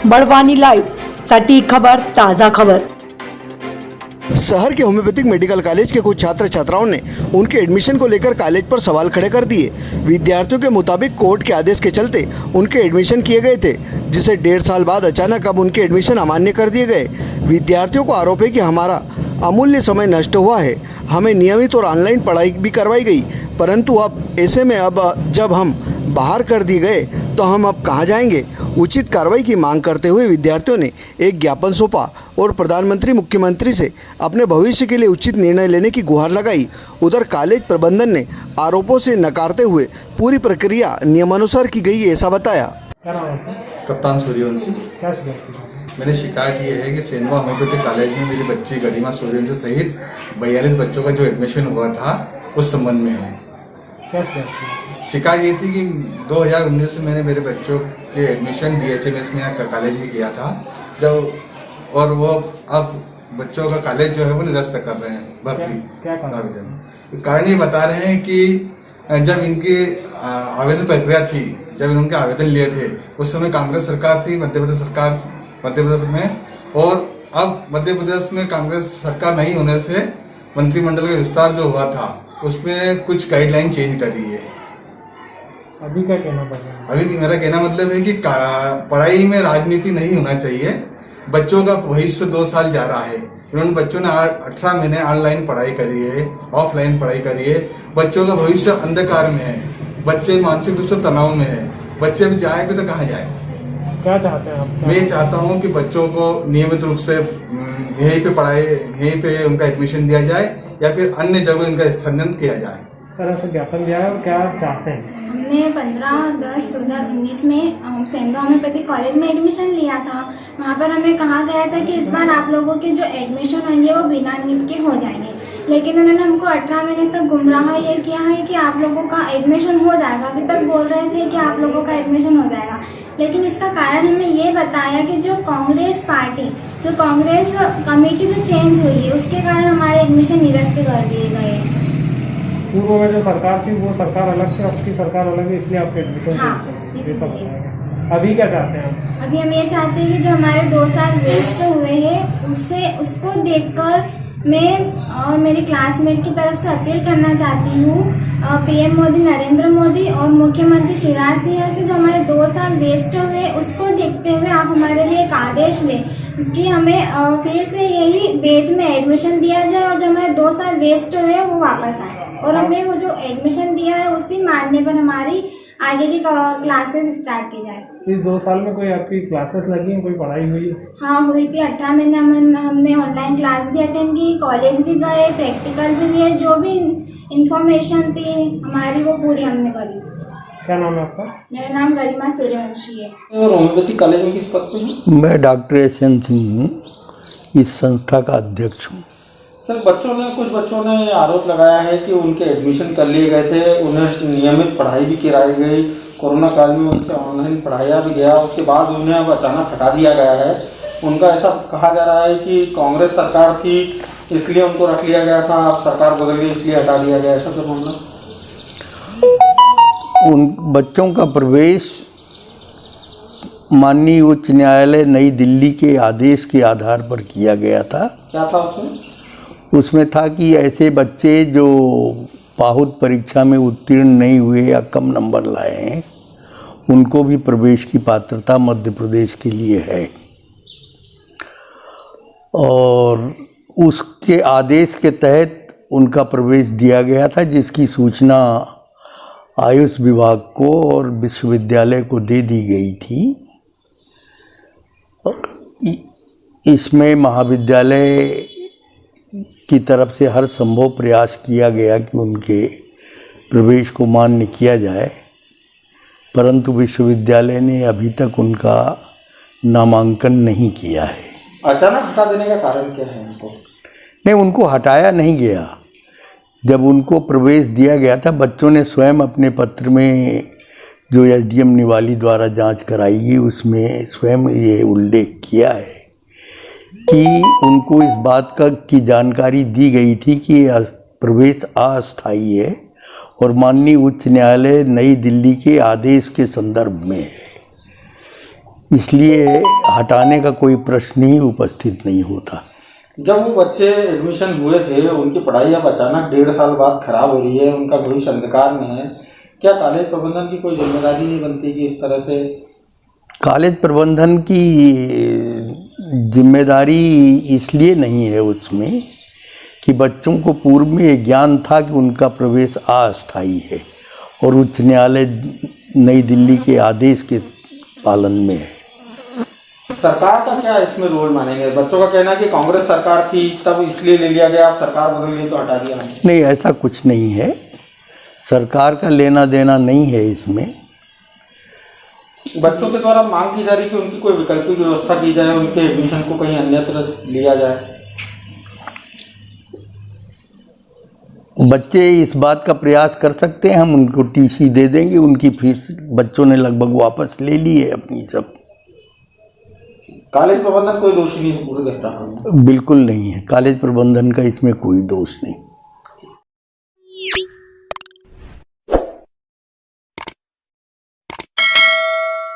Barwani live, सटीक खबर, ताज़ा खबर। शहर के होम्योपैथिक मेडिकल कॉलेज के कुछ छात्र छात्राओं ने उनके एडमिशन को लेकर कॉलेज पर सवाल खड़े कर दिए। विद्यार्थियों के मुताबिक कोर्ट के आदेश के चलते उनके एडमिशन किए गए थे, जिसे 1.5 साल बाद अचानक अब उनके एडमिशन अमान्य कर दिए गए। विद्यार्थियों को आरोप है कि हमारा अमूल्य समय नष्ट हुआ है, हमें नियमित और ऑनलाइन पढ़ाई भी करवाई गई, परंतु अब ऐसे में अब जब हम बाहर कर दिए गए तो हम अब कहाँ जाएंगे। उचित कार्रवाई की मांग करते हुए विद्यार्थियों ने एक ज्ञापन सौंपा और प्रधानमंत्री मुख्यमंत्री से अपने भविष्य के लिए उचित निर्णय लेने की गुहार लगाई। उधर कॉलेज प्रबंधन ने आरोपों से नकारते हुए पूरी प्रक्रिया नियमानुसार की गई ऐसा बताया। कप्तान सूर्यवंशी, मैंने शिकायत ये है कि सेनवा होम्योपैथिक कॉलेज में मेरी बच्ची गरिमा सूर्यवंशी सहित 42 बच्चों का जो एडमिशन हुआ था उस संबंध में है। शिकायत ये थी कि 2019 में मैंने मेरे बच्चों के एडमिशन DHMS में यहाँ कॉलेज में किया था, जब और वो अब बच्चों का कॉलेज जो है वो निरस्त कर रहे हैं भर्ती आवेदन। कारण ये बता रहे हैं कि जब इनकी आवेदन प्रक्रिया थी, जब इन्होंने आवेदन लिए थे उस समय कांग्रेस सरकार थी, मध्य प्रदेश में, और अब मध्य प्रदेश में कांग्रेस सरकार नहीं होने से मंत्रिमंडल का विस्तार जो हुआ था उसमें कुछ गाइडलाइन चेंज करी है। अभी क्या कहना पड़ रहा है? अभी मेरा कहना मतलब है कि पढ़ाई में राजनीति नहीं होना चाहिए। बच्चों का भविष्य 2 साल जा रहा है। इन्होंने बच्चों ने 18 महीने ऑनलाइन पढ़ाई करी है, ऑफलाइन पढ़ाई करी है। बच्चों का भविष्य अंधकार में है, बच्चे मानसिक रूप से तनाव में है। बच्चे भी जाएंगे तो कहाँ जाए? क्या चाहते हैं आप? मैं चाहता हूँ कि बच्चों को नियमित रूप से यहीं पे पढ़ाई, यहीं पे उनका एडमिशन दिया जाए या फिर अन्य जगह इनका स्थानांतरण किया जाए। तरह से ज्ञापन दिया है और क्या चाहते हैं? हमने 15/10/2019 में सेनवा होम्योपैथिक कॉलेज में एडमिशन लिया था। वहाँ पर हमें कहा गया था कि इस बार आप लोगों के जो एडमिशन होंगे वो बिना नीट के हो जाएंगे, लेकिन उन्होंने हमको 18 महीने तक गुमराह ये किया है कि आप लोगों का एडमिशन हो जाएगा। अभी तक बोल रहे थे कि आप लोगों का एडमिशन हो जाएगा, लेकिन इसका कारण हमें ये बताया कि जो कांग्रेस पार्टी, जो कांग्रेस कमेटी जो चेंज हुई है उसके कारण हमारे एडमिशन निरस्त कर दिए गए हैं। पूर्व में जो सरकार थी वो सरकार अलग थी, उसकी सरकार अलग है, इसलिए आपके एडमिशन अभी क्या चाहते हैं आप? अभी हम ये चाहते हैं कि जो हमारे 2 साल वेस्ट हुए हैं उसको देखकर मैं और मेरी क्लासमेट की तरफ से अपील करना चाहती हूँ PM मोदी, नरेंद्र मोदी और मुख्यमंत्री शिवराज सिंह से जो हमारे 2 साल वेस्ट हुए उसको देखते हुए आप हमारे लिए एक आदेश लें कि हमें फिर से यही बैच में एडमिशन दिया जाए और जो हमारे 2 साल वेस्ट हुए वो वापस आए और हमें वो जो एडमिशन दिया है उसी मानने पर हमारी आगे की क्लासेस स्टार्ट की जाए। इस 2 साल में कोई आपकी क्लासेस लगी, कोई पढ़ाई हुई? हाँ हुई थी। 18 महीने हमने ऑनलाइन क्लास भी अटेंड की, कॉलेज भी गए, प्रैक्टिकल भी दिए, जो भी इंफॉर्मेशन थी हमारी वो पूरी हमने करी। क्या नाम है आपका? मेरा नाम गरिमा सूर्यवंशी है। और होम्योपैथिक कॉलेज में किस पद पे हैं? मैं डॉक्टर SN सिंह हूँ, इस संस्था का अध्यक्ष हूँ। सर, कुछ बच्चों ने आरोप लगाया है कि उनके एडमिशन कर लिए गए थे, उन्हें नियमित पढ़ाई भी कराई गई, कोरोना काल में उनसे ऑनलाइन पढ़ाया भी गया, उसके बाद उन्हें अब अचानक हटा दिया गया है। उनका ऐसा कहा जा रहा है कि कांग्रेस सरकार थी इसलिए उनको रख लिया गया था, अब सरकार बदल गई इसलिए हटा दिया गया, ऐसा क्या मामला? उन बच्चों का प्रवेश माननीय उच्च न्यायालय नई दिल्ली के आदेश के आधार पर किया गया था। क्या था उसमें? उसमें था कि ऐसे बच्चे जो पाहुत परीक्षा में उत्तीर्ण नहीं हुए या कम नंबर लाए हैं उनको भी प्रवेश की पात्रता मध्य प्रदेश के लिए है, और उसके आदेश के तहत उनका प्रवेश दिया गया था, जिसकी सूचना आयुष विभाग को और विश्वविद्यालय को दे दी गई थी। इसमें महाविद्यालय की तरफ से हर संभव प्रयास किया गया कि उनके प्रवेश को मान्य किया जाए, परंतु विश्वविद्यालय ने अभी तक उनका नामांकन नहीं किया है। अचानक हटा देने का कारण क्या है उनको? नहीं, उनको हटाया नहीं गया। जब उनको प्रवेश दिया गया था, बच्चों ने स्वयं अपने पत्र में जो SDM निवाली द्वारा जांच कराई गई उसमें स्वयं ये उल्लेख किया है कि उनको इस बात की जानकारी दी गई थी कि प्रवेश अस्थायी है और माननीय उच्च न्यायालय नई दिल्ली के आदेश के संदर्भ में है। इसलिए हटाने का कोई प्रश्न ही उपस्थित नहीं होता। जब वो बच्चे एडमिशन हुए थे उनकी पढ़ाई अब अचानक 1.5 साल बाद खराब हो रही है, उनका भविष्य अंधकार में है, क्या कॉलेज प्रबंधन की कोई जिम्मेदारी नहीं बनती कि इस तरह से? कॉलेज प्रबंधन की जिम्मेदारी इसलिए नहीं है उसमें कि बच्चों को पूर्व में ज्ञान था कि उनका प्रवेश अस्थायी है और उच्च न्यायालय नई दिल्ली के आदेश के पालन में है। सरकार का क्या इसमें रोल मानेंगे? बच्चों का कहना है कि कांग्रेस सरकार थी तब इसलिए ले लिया गया, अब सरकार बदल गई तो हटा दिया। नहीं, ऐसा कुछ नहीं है। सरकार का लेना देना नहीं है इसमें। बच्चों के द्वारा मांग की जा रही है कि उनकी कोई वैकल्पिक व्यवस्था की जाए, उनके एडमिशन को कहीं अन्यत्र लिया जाए। बच्चे इस बात का प्रयास कर सकते हैं, हम उनको टीसी दे देंगे। उनकी फीस बच्चों ने लगभग वापस ले ली है अपनी सब। कॉलेज प्रबंधन कोई दोषी नहीं है पूरे घटना में? बिल्कुल नहीं है, कॉलेज प्रबंधन का इसमें कोई दोष नहीं।